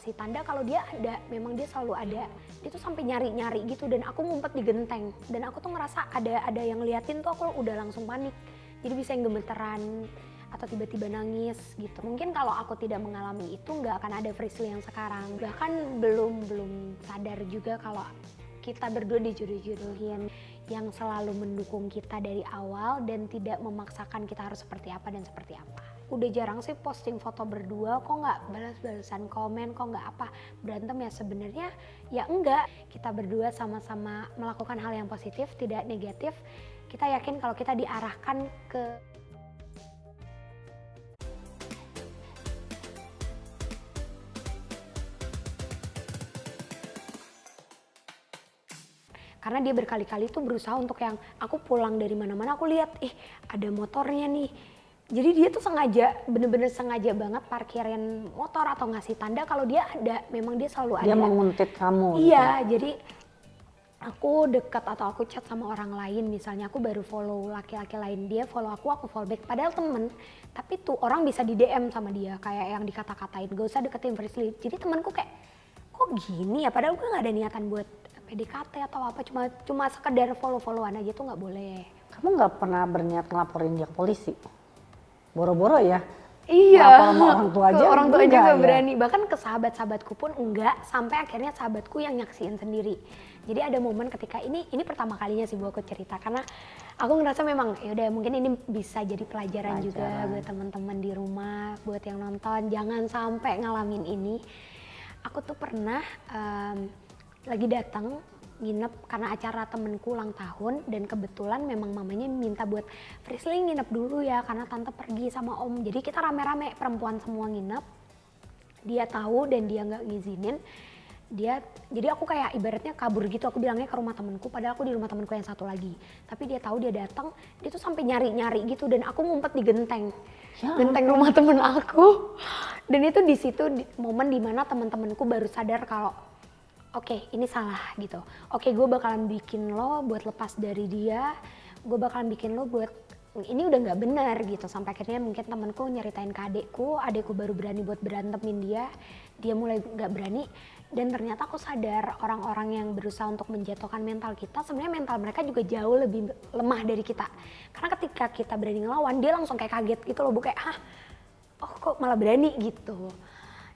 ngasih tanda kalau dia ada, memang dia selalu ada. Dia tuh sampai nyari-nyari gitu dan aku ngumpet di genteng. Dan aku tuh ngerasa ada yang liatin tuh aku udah langsung panik. Jadi bisa yang gemeteran atau tiba-tiba nangis gitu. Mungkin kalau aku tidak mengalami itu nggak akan ada Frisly yang sekarang. Bahkan belum sadar juga kalau kita berdua dijodoh-jodohin, yang selalu mendukung kita dari awal dan tidak memaksakan kita harus seperti apa dan seperti apa. Udah jarang sih posting foto berdua, kok nggak balas-balasan komen, kok nggak apa berantem ya sebenarnya ya enggak. Kita berdua sama-sama melakukan hal yang positif, tidak negatif. Kita yakin kalau kita diarahkan ke karena dia berkali-kali tuh berusaha untuk yang aku pulang dari mana-mana aku lihat ada motornya nih. Jadi dia tuh sengaja, bener-bener sengaja banget parkirin motor atau ngasih tanda kalau dia ada, memang dia selalu ada. Dia menguntit kamu. Iya, gitu. jadi aku dekat atau aku chat sama orang lain, misalnya aku baru follow laki-laki lain, dia follow aku follow back, padahal temen. Tapi tuh orang bisa di DM sama dia, kayak yang dikata-katain, gak usah deketin Frisly. Jadi temanku kayak, kok gini ya, padahal gue gak ada niatan buat PDKT atau apa, cuma sekedar follow-followan aja tuh nggak boleh. Kamu nggak pernah berniat ngelaporin dia ke polisi? Boro-boro ya? Iya, lapor sama orang tua aja. Orang tua enggak juga ya? berani, bahkan ke sahabat-sahabatku pun enggak, sampai akhirnya sahabatku yang nyaksiin sendiri. Jadi ada momen ketika ini pertama kalinya sih aku cerita, karena aku ngerasa memang ya udah mungkin ini bisa jadi pelajaran juga buat teman-teman di rumah, buat yang nonton, jangan sampai ngalamin ini. Aku tuh pernah lagi datang nginep karena acara temenku ulang tahun dan kebetulan memang mamanya minta buat Frisly nginep dulu ya karena tante pergi sama om. Jadi kita rame-rame perempuan semua nginep. Dia tahu dan dia nggak ngizinin. Jadi aku kayak ibaratnya kabur gitu, aku bilangnya ke rumah temenku padahal aku di rumah temenku yang satu lagi. Tapi dia tahu dia datang, dia tuh sampai nyari-nyari gitu dan aku ngumpet di genteng. Genteng rumah temen aku. Dan itu di situ momen dimana teman-temanku baru sadar kalau oke, ini salah gitu. Oke, gue bakalan bikin lo buat lepas dari dia. Gue bakalan bikin lo buat ini udah nggak benar gitu. Sampai akhirnya mungkin temanku nyeritain ke adekku baru berani buat berantemin dia. Dia mulai nggak berani. Dan ternyata aku sadar orang-orang yang berusaha untuk menjatuhkan mental kita, sebenarnya mental mereka juga jauh lebih lemah dari kita. Karena ketika kita berani ngelawan, dia langsung kayak kaget gitu loh. Kayak, oh kok malah berani gitu.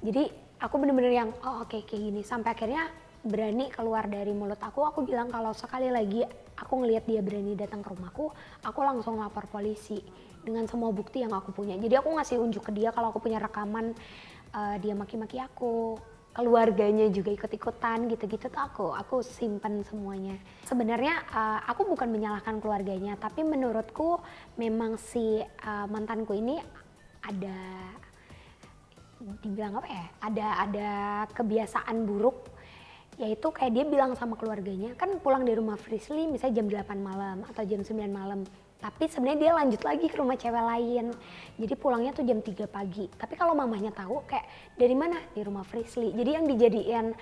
Jadi aku bener-bener yang oke, kayak gini. Sampai akhirnya berani keluar dari mulut aku bilang kalau sekali lagi aku ngelihat dia berani datang ke rumahku, aku langsung lapor polisi dengan semua bukti yang aku punya. Jadi aku ngasih unjuk ke dia kalau aku punya rekaman dia maki-maki aku, keluarganya juga ikut-ikutan gitu-gitu tuh aku simpen semuanya. Sebenarnya aku bukan menyalahkan keluarganya, tapi menurutku memang si mantanku ini ada dibilang apa ya? Ada kebiasaan buruk. Yaitu kayak dia bilang sama keluarganya, kan pulang dari rumah Frisly misalnya jam 8 malam atau jam 9 malam. Tapi sebenarnya dia lanjut lagi ke rumah cewek lain. Jadi pulangnya tuh jam 3 pagi. Tapi kalau mamahnya tahu kayak dari mana? Di rumah Frisly. Jadi yang dijadiin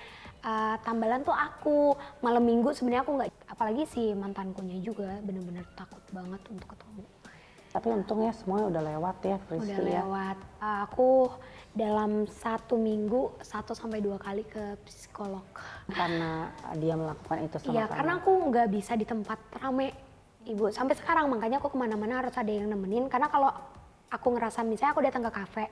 tambalan tuh aku. Malam minggu sebenarnya aku nggak, apalagi si mantankunya juga bener-bener takut banget untuk ketemu. Tapi untungnya semuanya udah lewat ya Frisly ya? Udah lewat. Aku dalam 1 minggu 1-2 kali ke psikolog. Karena dia melakukan itu sama kamu? Iya, karena aku nggak bisa di tempat rame, Ibu. Sampai sekarang makanya aku kemana-mana harus ada yang nemenin. Karena kalau aku ngerasa misalnya aku datang ke kafe,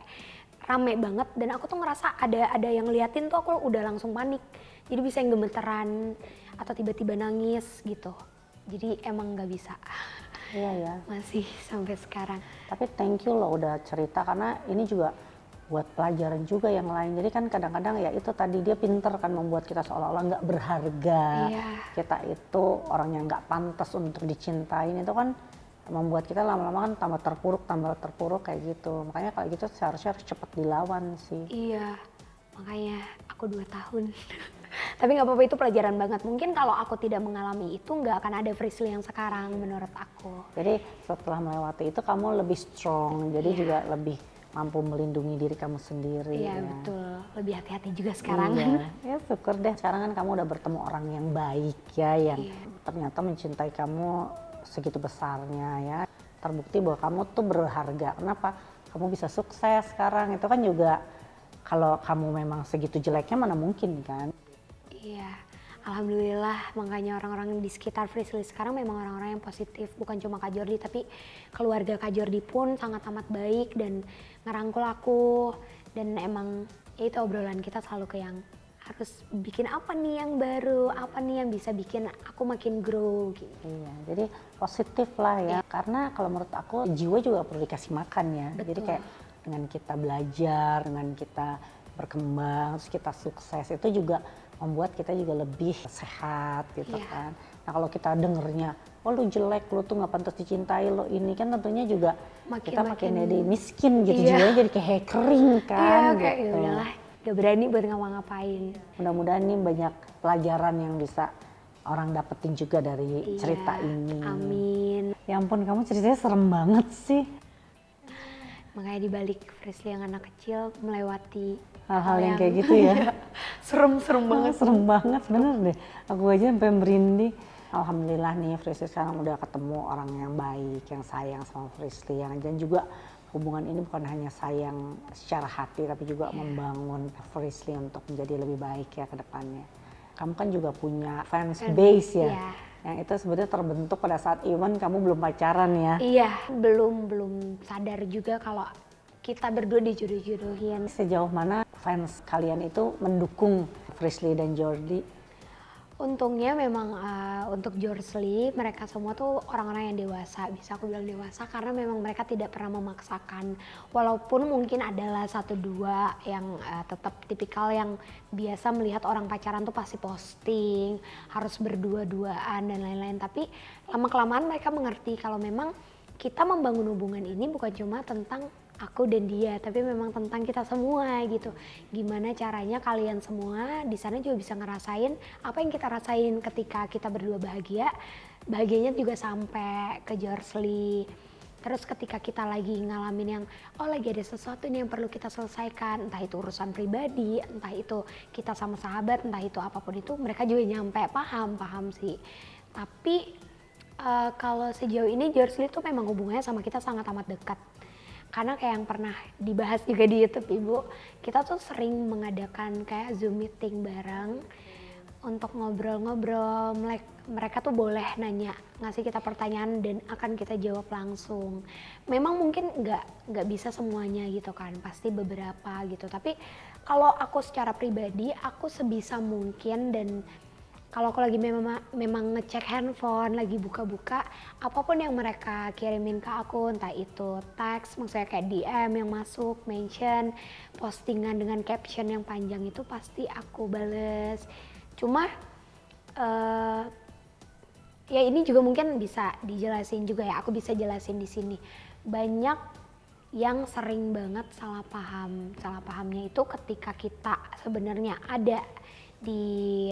rame banget dan aku tuh ngerasa ada yang liatin tuh aku udah langsung panik. Jadi bisa yang gemeteran atau tiba-tiba nangis gitu. Jadi emang nggak bisa. Iya ya. Masih sampai sekarang. Tapi thank you loh udah cerita, karena ini juga buat pelajaran juga yang lain. Jadi kan kadang-kadang ya itu tadi, dia pinter kan membuat kita seolah-olah nggak berharga. Iya. Kita itu orang yang nggak pantas untuk dicintain, itu kan membuat kita lama-lama kan tambah terpuruk kayak gitu. Makanya kalau gitu seharusnya harus cepat dilawan sih. Iya, makanya aku 2 tahun. Tapi nggak apa-apa, itu pelajaran banget. Mungkin kalau aku tidak mengalami itu nggak akan ada Frisly yang sekarang menurut aku. Jadi setelah melewati itu kamu lebih strong, jadi juga lebih mampu melindungi diri kamu sendiri. Iya, ya. betul, lebih hati-hati juga sekarang. Iya. Ya syukur deh, sekarang kan kamu udah bertemu orang yang baik ya, yang ternyata mencintai kamu segitu besarnya ya. Terbukti bahwa kamu tuh berharga. Kenapa? Kamu bisa sukses sekarang, itu kan juga kalau kamu memang segitu jeleknya mana mungkin kan. Iya, alhamdulillah makanya orang-orang di sekitar Frisly sekarang memang orang-orang yang positif. Bukan cuma Kak Jordi, tapi keluarga Kak Jordi pun sangat amat baik dan ngerangkul aku. Dan emang ya itu obrolan kita selalu ke yang harus bikin apa nih yang baru, apa nih yang bisa bikin aku makin grow gitu. Iya, jadi positif lah ya. Karena kalau menurut aku jiwa juga perlu dikasih makan ya. Betul. Jadi kayak dengan kita belajar, dengan kita berkembang, terus kita sukses itu juga membuat kita juga lebih sehat gitu Iya. kan. Nah kalau kita dengernya, oh lu jelek, lu tuh nggak pantas dicintai, lo ini kan tentunya juga kita makin jadi miskin gitu, Iya. jiwanya jadi kayak kering kan Iya, kayak ya gitu. udahlah, gak berani buat ngapa-ngapain. Mudah-mudahan nih banyak pelajaran yang bisa orang dapetin juga dari cerita Iya, ini. amin. Ya ampun, kamu ceritanya serem banget sih. Makanya dibalik Frisly yang anak kecil melewati Hal-hal yang kayak gitu ya. serem-serem banget. Serem banget, bener deh. Aku aja sampai merinding. Alhamdulillah nih Frisly sekarang udah ketemu orang yang baik, yang sayang sama Frisly. Dan juga hubungan ini bukan hanya sayang secara hati, tapi juga membangun Frisly untuk menjadi lebih baik ya ke depannya. Kamu kan juga punya fans base ya. Iya. Yang itu sebenarnya terbentuk pada saat even kamu belum pacaran ya. Iya, belum sadar juga kalau kita berdua dijodoh-jodohin. Sejauh mana fans kalian itu mendukung Frisly dan Jordi? Untungnya memang untuk Jorsley mereka semua tuh orang-orang yang dewasa, bisa aku bilang dewasa karena memang mereka tidak pernah memaksakan. Walaupun mungkin adalah satu dua yang tetap tipikal yang biasa melihat orang pacaran tuh pasti posting, harus berdua-duaan dan lain-lain. Tapi lama-kelamaan mereka mengerti kalau memang kita membangun hubungan ini bukan cuma tentang aku dan dia, tapi memang tentang kita semua gitu. Gimana caranya kalian semua di sana juga bisa ngerasain apa yang kita rasain ketika kita berdua bahagia. Bahagianya juga sampai ke Jorsley. Terus ketika kita lagi ngalamin yang lagi ada sesuatu nih yang perlu kita selesaikan, entah itu urusan pribadi, entah itu kita sama sahabat, entah itu apapun itu, mereka juga nyampe paham sih. Tapi kalau sejauh ini Jorsley tuh memang hubungannya sama kita sangat amat dekat. Karena kayak yang pernah dibahas juga di YouTube Ibu, kita tuh sering mengadakan kayak Zoom meeting bareng untuk ngobrol-ngobrol. Mereka tuh boleh nanya, ngasih kita pertanyaan dan akan kita jawab langsung. Memang mungkin nggak bisa semuanya gitu kan, pasti beberapa gitu. Tapi kalau aku secara pribadi, aku sebisa mungkin dan kalau aku lagi memang ngecek handphone, lagi buka-buka, apapun yang mereka kirimin ke aku, entah itu teks, maksudnya kayak DM yang masuk, mention, postingan dengan caption yang panjang itu pasti aku bales. Cuma ya ini juga mungkin bisa dijelasin juga ya, aku bisa jelasin di sini. Banyak yang sering banget salah paham. Salah pahamnya itu ketika kita sebenarnya ada di,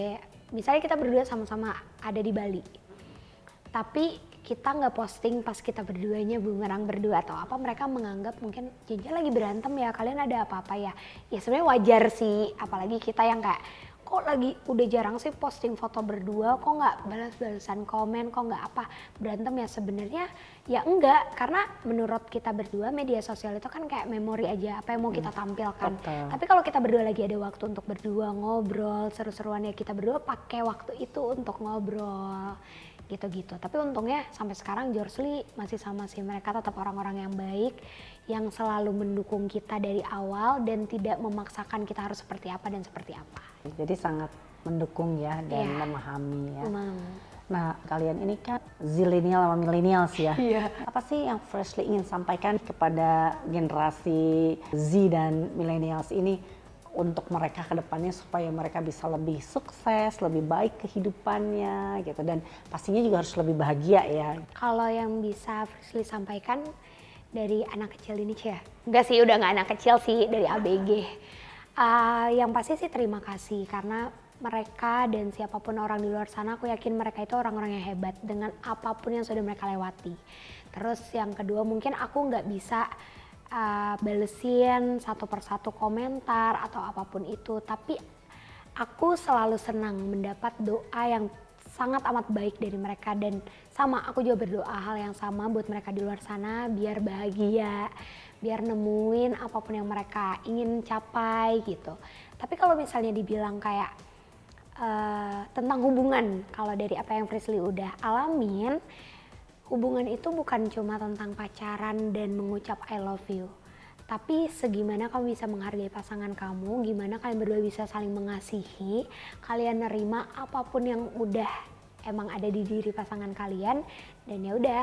misalnya kita berdua sama-sama ada di Bali, tapi kita nggak posting pas kita berduanya bumerang berdua atau apa, mereka menganggap mungkin Jinja lagi berantem ya, kalian ada apa-apa ya. Ya sebenarnya wajar sih, apalagi kita yang kayak kok lagi udah jarang sih posting foto berdua, kok nggak balas-balasan komen, kok nggak apa, berantem ya. Sebenarnya ya enggak, karena menurut kita berdua media sosial itu kan kayak memori aja, apa yang mau kita tampilkan. Betul. Tapi kalau kita berdua lagi ada waktu untuk berdua ngobrol seru-seruan, ya kita berdua pakai waktu itu untuk ngobrol gitu-gitu. Tapi untungnya sampai sekarang Jorsley masih sama sih, mereka tetap orang-orang yang baik, yang selalu mendukung kita dari awal dan tidak memaksakan kita harus seperti apa dan seperti apa. Jadi sangat mendukung ya dan Iya. memahami ya. Emang. Nah kalian ini kan zilenial sama millennials ya. Iya. Apa sih yang Frisly ingin sampaikan kepada generasi Z dan millennials ini untuk mereka ke depannya supaya mereka bisa lebih sukses, lebih baik kehidupannya gitu, dan pastinya juga harus lebih bahagia ya. Kalau yang bisa Frisly sampaikan dari anak kecil ini ya, enggak sih, udah nggak anak kecil sih, dari ABG. Yang pasti sih terima kasih karena mereka dan siapapun orang di luar sana, aku yakin mereka itu orang-orang yang hebat dengan apapun yang sudah mereka lewati. Terus yang kedua, mungkin aku nggak bisa balesin satu persatu komentar atau apapun itu, tapi aku selalu senang mendapat doa yang sangat amat baik dari mereka, dan sama aku juga berdoa hal yang sama buat mereka di luar sana biar bahagia, biar nemuin apapun yang mereka ingin capai gitu. Tapi kalau misalnya dibilang kayak tentang hubungan, kalau dari apa yang Frisly udah alamin, hubungan itu bukan cuma tentang pacaran dan mengucap I love you. Tapi segimana kamu bisa menghargai pasangan kamu, gimana kalian berdua bisa saling mengasihi, kalian nerima apapun yang udah emang ada di diri pasangan kalian, dan ya udah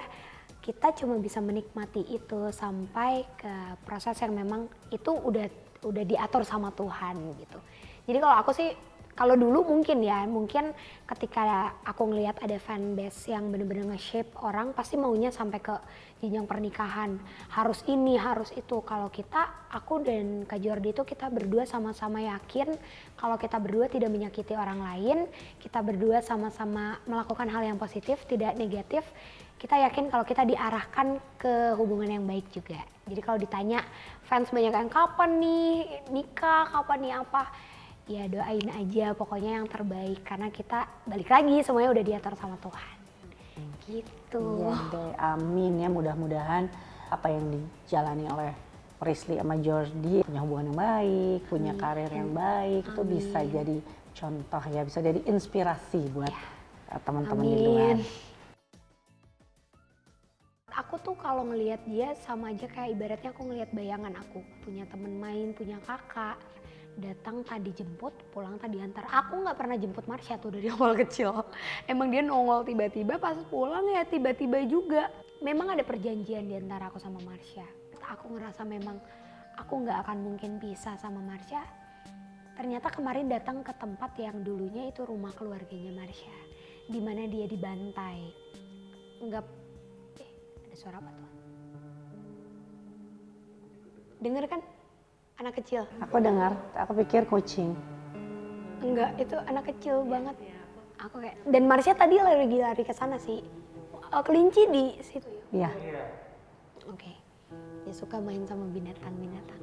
kita cuma bisa menikmati itu sampai ke proses yang memang itu udah diatur sama Tuhan gitu. Jadi kalau aku sih, kalau dulu mungkin ketika aku ngelihat ada fanbase yang bener-bener nge-shape orang, pasti maunya sampai ke jenjang pernikahan. Harus ini, harus itu. Kalau aku dan Kak Jordi itu kita berdua sama-sama yakin kalau kita berdua tidak menyakiti orang lain, kita berdua sama-sama melakukan hal yang positif, tidak negatif. Kita yakin kalau kita diarahkan ke hubungan yang baik juga. Jadi kalau ditanya fans banyak yang kapan nih nikah, kapan nih apa, ya doain aja pokoknya yang terbaik, karena kita balik lagi semuanya udah diatur sama Tuhan gitu. Iya deh, amin ya, mudah-mudahan apa yang dijalani oleh Frisly sama Jordi punya hubungan yang baik, punya karir yang baik, itu bisa jadi contoh ya, bisa jadi inspirasi buat teman-teman di luar. Aku tuh kalau ngelihat dia sama aja kayak ibaratnya aku ngelihat bayangan aku, punya temen main, punya kakak, datang tadi jemput, pulang tadi antar. Aku nggak pernah jemput Marsha tuh dari awal kecil. Emang dia nongol tiba-tiba, pas pulang ya tiba-tiba juga. Memang ada perjanjian di antara aku sama Marsha. Aku ngerasa memang aku nggak akan mungkin pisah sama Marsha. Ternyata kemarin datang ke tempat yang dulunya itu rumah keluarganya Marsha, di mana dia dibantai. Ada suara apa tuh? Dengar kan? Anak kecil. Aku dengar, aku pikir kucing. Enggak, itu anak kecil banget. Aku kayak, dan Marsha tadi lari ke sana sih. Kelinci di situ. Iya. Oke. Dia suka main sama binatang-binatang.